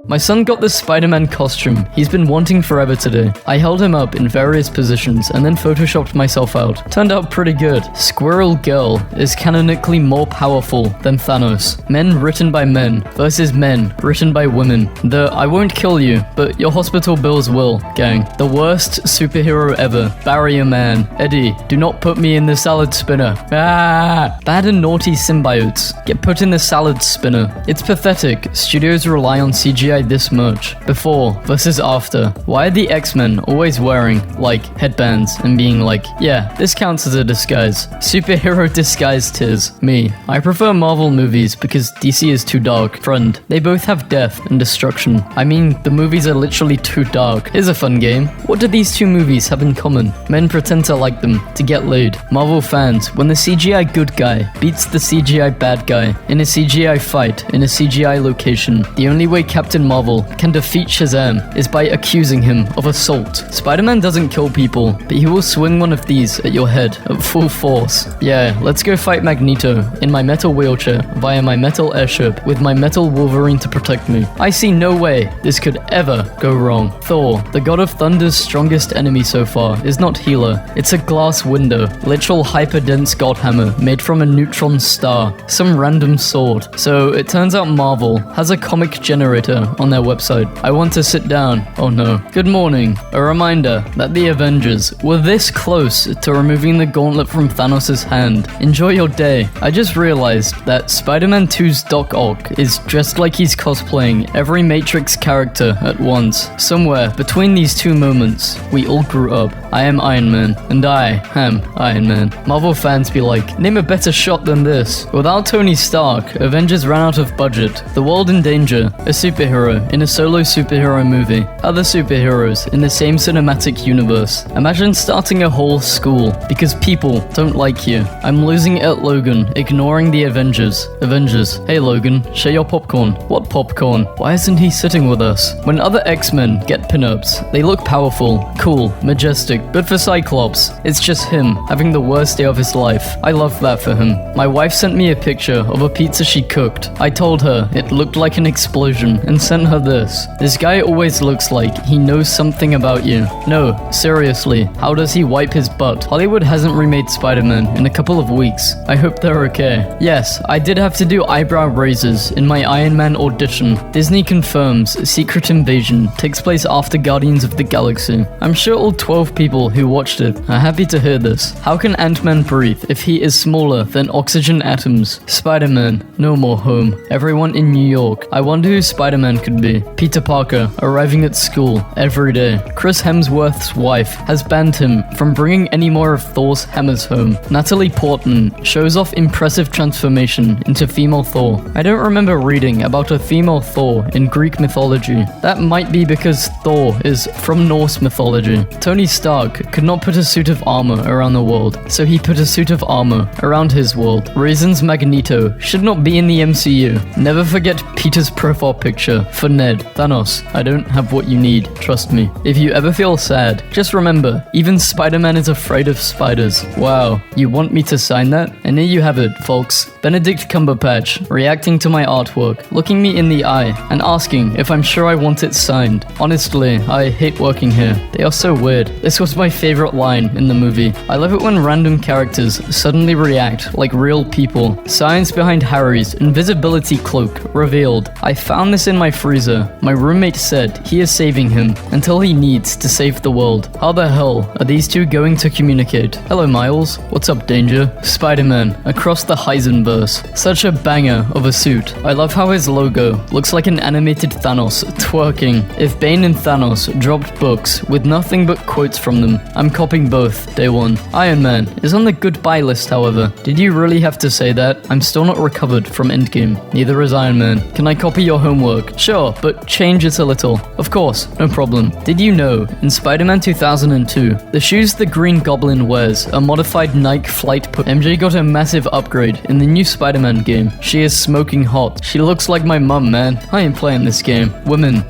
My son got this Spider-Man costume he's been wanting forever today. I held him up in various positions and then photoshopped myself out. Turned out pretty good. Squirrel Girl is canonically more powerful than Thanos. Men written by men versus men written by women. The I won't kill you, but your hospital bills will, gang. The worst superhero ever. Barrier Man. Eddie, do not put me in the salad spinner. Ah! Bad and naughty symbiotes get put in the salad spinner. It's pathetic. Studios rely on CGI this much. Before versus after. Why are the X-Men always wearing, like, headbands and being like, yeah, this counts as a disguise. Superhero disguise 'tis. Me. I prefer Marvel movies because DC is too dark. Friend, they both have death and destruction. I mean, the movies are literally too dark. Here's a fun game. What do these two movies have in common? Men pretend to like them to get laid. Marvel fans, when the CGI good guy beats the CGI bad guy in a CGI fight in a CGI location, the only way Captain Marvel can defeat Shazam is by accusing him of assault. Spider-Man doesn't kill people, but he will swing one of these at your head at full force. Yeah, let's go fight Magneto in my metal wheelchair via my metal airship with my metal Wolverine to protect me. I see no way this could ever go wrong. Thor, the god of thunder's strongest enemy so far, is not healer. It's a glass window, literal hyper-dense god hammer made from a neutron star, some random sword. So it turns out Marvel has a comic generator on their website. I want to sit down. Oh no. Good morning. A reminder that the Avengers were this close to removing the gauntlet from Thanos' hand. Enjoy your day. I just realized that Spider-Man 2's Doc Ock is dressed like he's cosplaying every Matrix character at once. Somewhere between these two moments, we all grew up. I am Iron Man, and I am Iron Man. Marvel fans be like, name a better shot than this. Without Tony Stark, Avengers ran out of budget. The world in danger. A superhero in a solo superhero movie. Other superheroes in the same cinematic universe. Imagine starting a whole school because people don't like you. I'm losing at Logan, ignoring the Avengers. Avengers, hey Logan, share your popcorn. What popcorn? Why isn't he sitting with us? When other X-Men get pinups, they look powerful, cool, majestic, but for Cyclops, it's just him having the worst day of his life. I love that for him. My wife sent me a picture of a pizza she cooked. I told her it looked like an explosion and sent her this. This guy always looks like he knows something about you. No, seriously, how does he wipe his butt? Hollywood hasn't remade Spider-Man in a couple of weeks. I hope they're okay. Yes, I did have to do eyebrow raises in my Iron Man audition. Disney confirms Secret Invasion takes place after Guardians of the Galaxy. I'm sure all 12 people who watched it are happy to hear this. How can Ant-Man breathe if he is smaller than oxygen atoms? Spider-Man, no more home. Everyone in New York. I wonder who Spider-Man could be. Peter Parker, arriving at school every day. Chris Hemsworth's wife has banned him from bringing any more of Thor's hammers home. Natalie Portman shows off impressive transformation into female Thor. I don't remember reading about a female Thor in Greek mythology. That might be because Thor is from Norse mythology. Tony Stark could not put a suit of armor around the world, so he put a suit of armor around his world. Reasons Magneto should not be in the MCU. Never forget Peter's profile picture for Ned. Thanos, I don't have what you need, trust me. If you ever feel sad, just remember, even Spider-Man is afraid of spiders. Wow, you want me to sign that? And there you have it, folks. Benedict Cumberbatch reacting to my artwork, looking me in the eye, and asking if I'm sure I want it signed. Honestly, I hate working here. They are so weird. This was my favorite line in the movie. I love it when random characters suddenly react like real people. Science behind Harry's invisibility cloak revealed. I found this in my freezer. My roommate said he is saving him until he needs to save the world. How the hell are these two going to communicate? Hello Miles, what's up Danger? Spider-Man, across the Heisenverse. Such a banger of a suit. I love how his logo looks like an animated Thanos twerking. If Bane and Thanos dropped books with nothing but quotes from them, I'm copying both, day one. Iron Man is on the goodbye list however. Did you really have to say that? I'm still not recovered from Endgame. Neither is Iron Man. Can I copy your homework? Sure, but change it a little. Of course, no problem. Did you know, in Spider-Man 2002, the shoes the Green Goblin wears are modified Nike Flight MJ got a massive upgrade in the new Spider-Man game. She is smoking hot. She looks like my mum, man. I ain't playing this game. Women.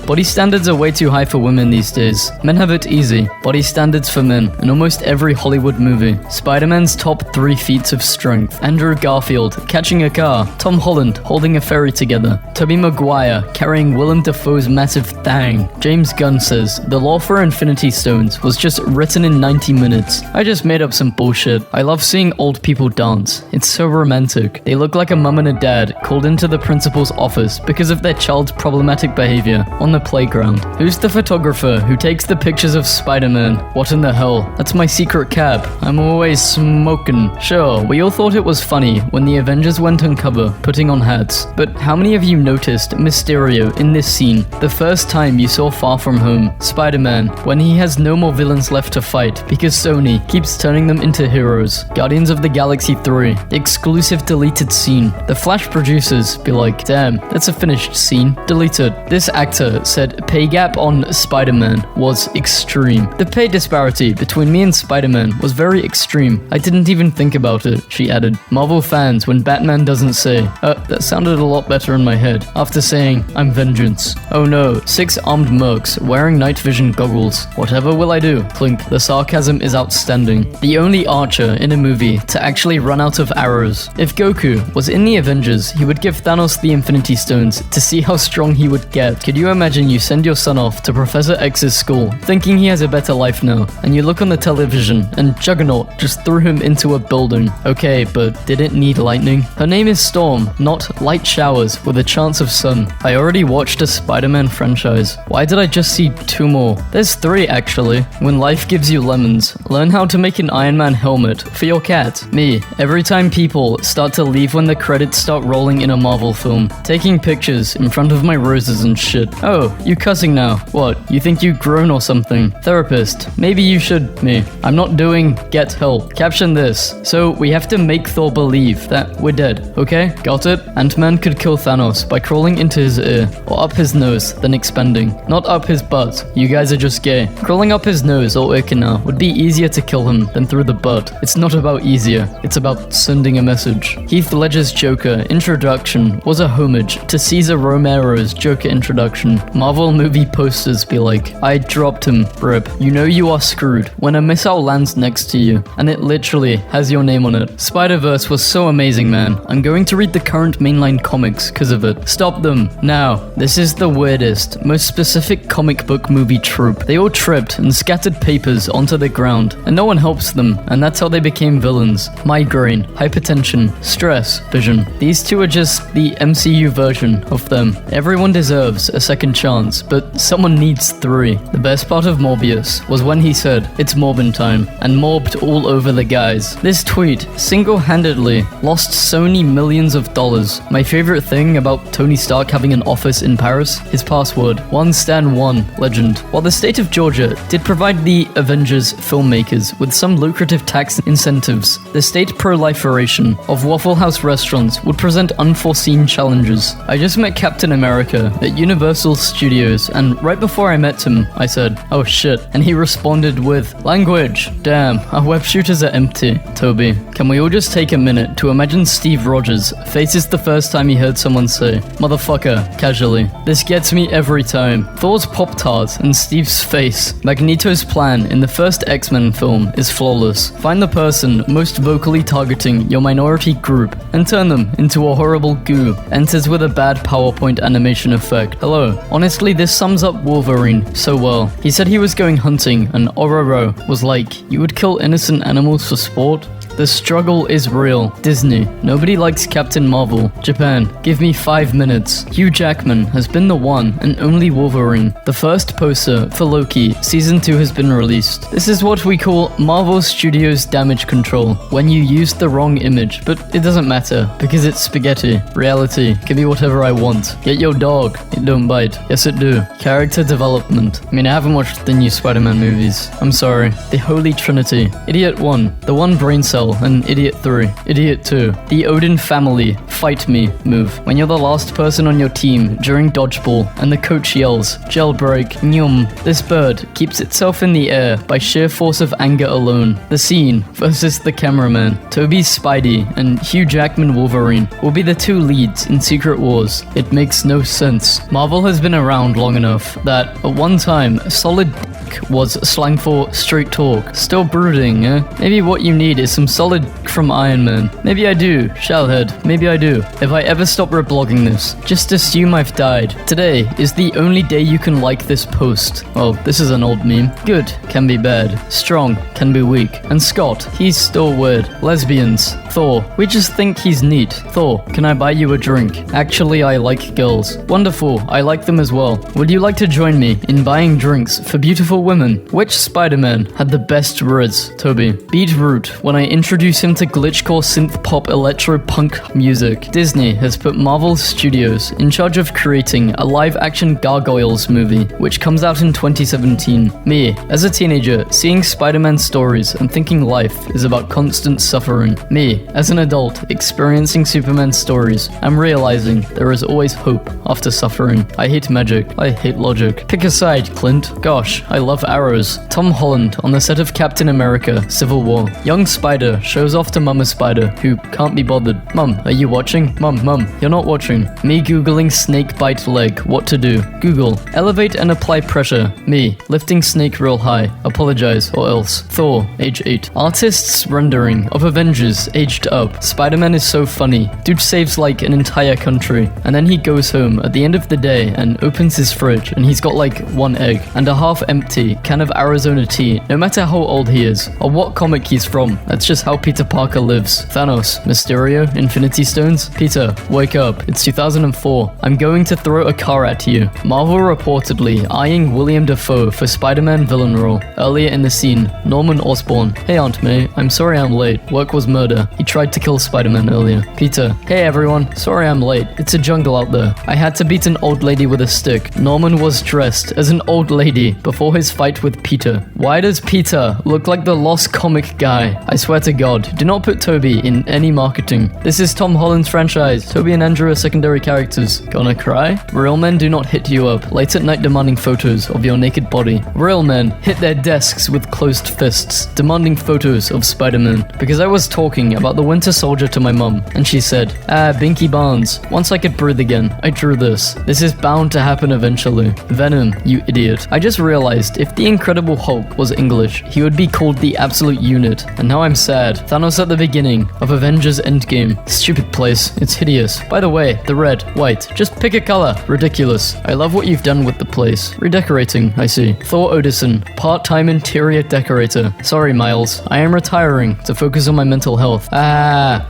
Body standards are way too high for women these days. Men have it easy. Body standards for men in almost every Hollywood movie. Spider-Man's top 3 feats of strength. Andrew Garfield catching a car. Tom Holland holding a ferry together. Tobey Maguire Yeah, carrying Willem Dafoe's massive thang. James Gunn says, the lore for Infinity Stones was just written in 90 minutes. I just made up some bullshit. I love seeing old people dance. It's so romantic. They look like a mum and a dad called into the principal's office because of their child's problematic behavior on the playground. Who's the photographer who takes the pictures of Spider-Man? What in the hell? That's my secret cab. I'm always smoking. Sure, we all thought it was funny when the Avengers went uncover, putting on hats. But how many of you noticed Mysterio in this scene? The first time you saw Far From Home, Spider-Man, when he has no more villains left to fight because Sony keeps turning them into heroes. Guardians of the Galaxy 3, exclusive deleted scene. The Flash producers be like, damn, that's a finished scene. Deleted. This actor said pay gap on Spider-Man was extreme. The pay disparity between me and Spider-Man was very extreme. I didn't even think about it, she added. Marvel fans when Batman doesn't say, that sounded a lot better in my head, after saying, I'm vengeance. Oh no, 6 armed mercs wearing night vision goggles. Whatever will I do? Clink. The sarcasm is outstanding. The only archer in a movie to actually run out of arrows. If Goku was in the Avengers, he would give Thanos the Infinity Stones to see how strong he would get. Could you imagine you send your son off to Professor X's school, thinking he has a better life now, and you look on the television and Juggernaut just threw him into a building. Okay, but did it need lightning? Her name is Storm, not light showers with a chance of sun. I already watched a Spider-Man franchise. Why did I just see 2 more? There's 3 actually. When life gives you lemons, learn how to make an Iron Man helmet for your cat. Me, every time people start to leave when the credits start rolling in a Marvel film, taking pictures in front of my roses and shit. Oh, you cussing now? What, you think you've grown or something? Therapist, maybe you should. Me, I'm not doing get help. Caption this. So we have to make Thor believe that we're dead, okay? Got it? Ant-Man could kill Thanos by crawling into his ear, or up his nose, then expanding. Not up his butt. You guys are just gay. Crawling up his nose or Ikena would be easier to kill him than through the butt. It's not about easier, it's about sending a message. Heath Ledger's Joker introduction was a homage to Cesar Romero's Joker introduction. Marvel movie posters be like, I dropped him, rip. You know you are screwed when a missile lands next to you, and it literally has your name on it. Spider-Verse was so amazing, man. I'm going to read the current mainline comics because of it. Stop them, now. This is the weirdest, most specific comic book movie trope. They all tripped and scattered papers onto the ground, and no one helps them, and that's how they became villains. Migraine, hypertension, stress, vision. These 2 are just the MCU version of them. Everyone deserves a second chance, but someone needs 3. The best part of Morbius was when he said, it's Morbin time, and morbed all over the guys. This tweet single-handedly lost Sony millions of dollars. My favorite thing about Tony Stark having an office in Paris, his password, 1stan1 legend. While the state of Georgia did provide the Avengers filmmakers with some lucrative tax incentives, the state proliferation of Waffle House restaurants would present unforeseen challenges. I just met Captain America at Universal Studios, and right before I met him, I said, oh shit, and he responded with, language. Damn, our web shooters are empty. Toby, can we all just take a minute to imagine Steve Rogers' faces the first time he heard someone say, motherfucker, casually. This gets me every time. Thor's Pop-Tart and Steve's face. Magneto's plan in the first X-Men film is flawless. Find the person most vocally targeting your minority group and turn them into a horrible goo. Enters with a bad PowerPoint animation effect. Hello. Honestly, this sums up Wolverine so well. He said he was going hunting and Ororo was like, you would kill innocent animals for sport? The struggle is real. Disney. Nobody likes Captain Marvel. Japan. Give me 5 minutes. Hugh Jackman has been the one and only Wolverine. The first poster for Loki Season 2 has been released. This is what we call Marvel Studios damage control, when you use the wrong image, but it doesn't matter, because it's spaghetti. Reality. Give me whatever I want. Get your dog. It don't bite. Yes it do. Character development. I mean, I haven't watched the new Spider-Man movies. I'm sorry. The Holy Trinity. Idiot 1. The one brain cell. And Idiot 3. Idiot 2. The Odin family fight me move. When you're the last person on your team during dodgeball and the coach yells, jailbreak, nyum. This bird keeps itself in the air by sheer force of anger alone. The scene versus the cameraman. Toby's Spidey and Hugh Jackman Wolverine will be the 2 leads in Secret Wars. It makes no sense. Marvel has been around long enough that at one time, a solid Yuck was slang for straight talk. Still brooding, eh? Maybe what you need is some solid from Iron Man. Maybe I do, Shellhead. Maybe I do. If I ever stop reblogging this, just assume I've died. Today is the only day you can like this post. Oh, this is an old meme. Good can be bad. Strong can be weak. And Scott, he's still weird. Lesbians. Thor, we just think he's neat. Thor, can I buy you a drink? Actually, I like girls. Wonderful, I like them as well. Would you like to join me in buying drinks for beautiful women? Which Spider-Man had the best words? Toby. Beetroot, when I introduce him to glitchcore synth pop electro punk music. Disney has put Marvel Studios in charge of creating a live-action Gargoyles movie, which comes out in 2017. Me, as a teenager, seeing Spider-Man stories and thinking life is about constant suffering. Me, as an adult, experiencing Superman stories, I'm realizing there is always hope after suffering. I hate magic. I hate logic. Pick a side, Clint. Gosh, I love arrows. Tom Holland on the set of Captain America, Civil War. Young Spider shows off to Mama Spider, who can't be bothered. Mum, are you watching? Mum, you're not watching. Me googling snake bite leg, what to do. Google, elevate and apply pressure. Me, lifting snake real high. Apologize or else. Thor, age 8. Artist's rendering of Avengers, aged up. Spider-Man is so funny. Dude saves like an entire country. And then he goes home at the end of the day and opens his fridge and he's got like one egg and a half empty can of Arizona tea, no matter how old he is or what comic he's from. That's just how Peter Parker lives. Thanos, Mysterio, Infinity Stones. Peter, wake up. It's 2004. I'm going to throw a car at you. Marvel reportedly eyeing William Dafoe for Spider-Man villain role. Earlier in the scene, Norman Osborn. Hey Aunt May, I'm sorry I'm late. Work was murder. He tried to kill Spider-Man earlier. Peter, hey everyone, sorry I'm late. It's a jungle out there. I had to beat an old lady with a stick. Norman was dressed as an old lady before his fight with Peter. Why does Peter look like the lost comic guy? I swear to God, do not put Toby in any marketing. This is Tom Holland's franchise. Toby and Andrew are secondary characters. Gonna cry? Real men do not hit you up late at night demanding photos of your naked body. Real men hit their desks with closed fists, demanding photos of Spider-Man. Because I was talking about the Winter Soldier to my mum, and she said, Binky Barnes, once I could breathe again, I drew this. This is bound to happen eventually. Venom, you idiot. I just realized if the Incredible Hulk was English, he would be called the Absolute Unit. And now I'm sad. Thanos at the beginning of Avengers Endgame. Stupid place. It's hideous. By the way, the red, white. Just pick a color. Ridiculous. I love what you've done with the place. Redecorating, I see. Thor Odison, part-time interior decorator. Sorry, Miles. I am retiring to focus on my mental health.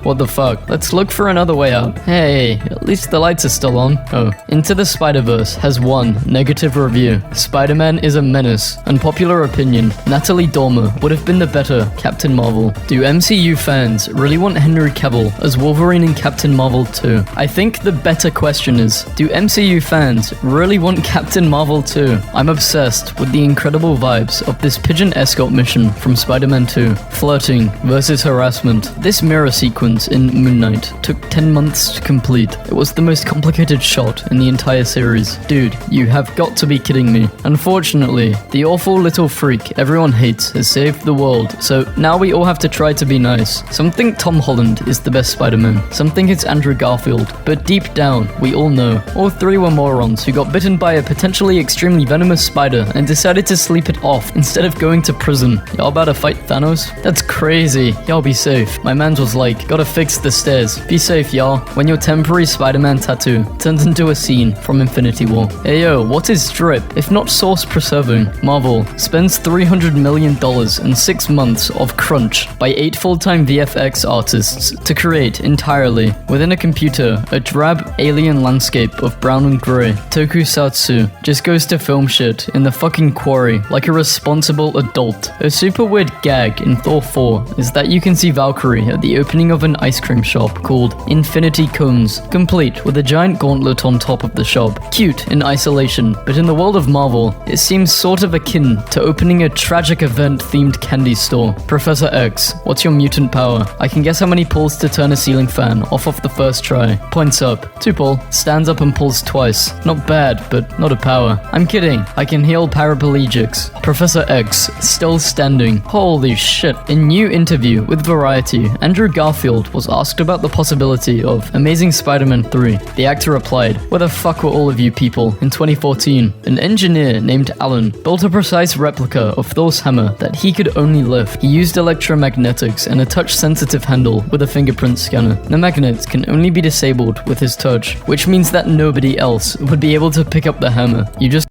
What the fuck? Let's look for another way out. Hey, at least the lights are still on. Oh. Into the Spider-Verse has one negative review. Spider-Man is a menace. Unpopular opinion. Natalie Dormer would have been the better Captain Marvel. Do MCU fans really want Henry Cavill as Wolverine in Captain Marvel 2? I think the better question is, do MCU fans really want Captain Marvel 2? I'm obsessed with the incredible vibes of this pigeon escort mission from Spider-Man 2. Flirting versus harassment. This mirror sequence in Moon Knight took 10 months to complete. It was the most complicated shot in the entire series. Dude, you have got to be kidding me. Unfortunately, the awful little freak everyone hates has saved the world, so now we all have to try to be nice. Some think Tom Holland is the best Spider-Man. Some think it's Andrew Garfield. But deep down, we all know all three were morons who got bitten by a potentially extremely venomous spider and decided to sleep it off instead of going to prison. Y'all about to fight Thanos? That's crazy. Y'all be safe. My mans was like, gotta fix the stairs. Be safe, y'all. When your temporary Spider-Man tattoo turns into a scene from Infinity War. Ayo, what is drip if not source preserving? Marvel spends $300 million and 6 months of crunch by 8 full-time VFX artists to create entirely within a computer a drab alien landscape of brown and grey. Tokusatsu just goes to film shit in the fucking quarry like a responsible adult. A super weird gag in Thor 4 is that you can see Valkyrie at the opening of an ice cream shop called Infinity Cones, complete with a giant gauntlet on top of the shop. Cute in isolation, but in the world of Marvel, it seems sort of akin to opening a tragic event-themed candy store. Professor X, what's your mutant power? I can guess how many pulls to turn a ceiling fan off of the first try. Points up. 2 pull. Stands up and pulls twice. Not bad, but not a power. I'm kidding. I can heal paraplegics. Professor X, still standing. Holy shit. In new interview with Variety, Andrew Garfield was asked about the possibility of Amazing Spider-Man 3. The actor replied, "Where the fuck were all of you people in 2014? An engineer named Alan built a precise replica of Thor's hammer that he could only lift. He used electromagnetics and a touch-sensitive handle with a fingerprint scanner. The magnet can only be disabled with his touch, which means that nobody else would be able to pick up the hammer. You just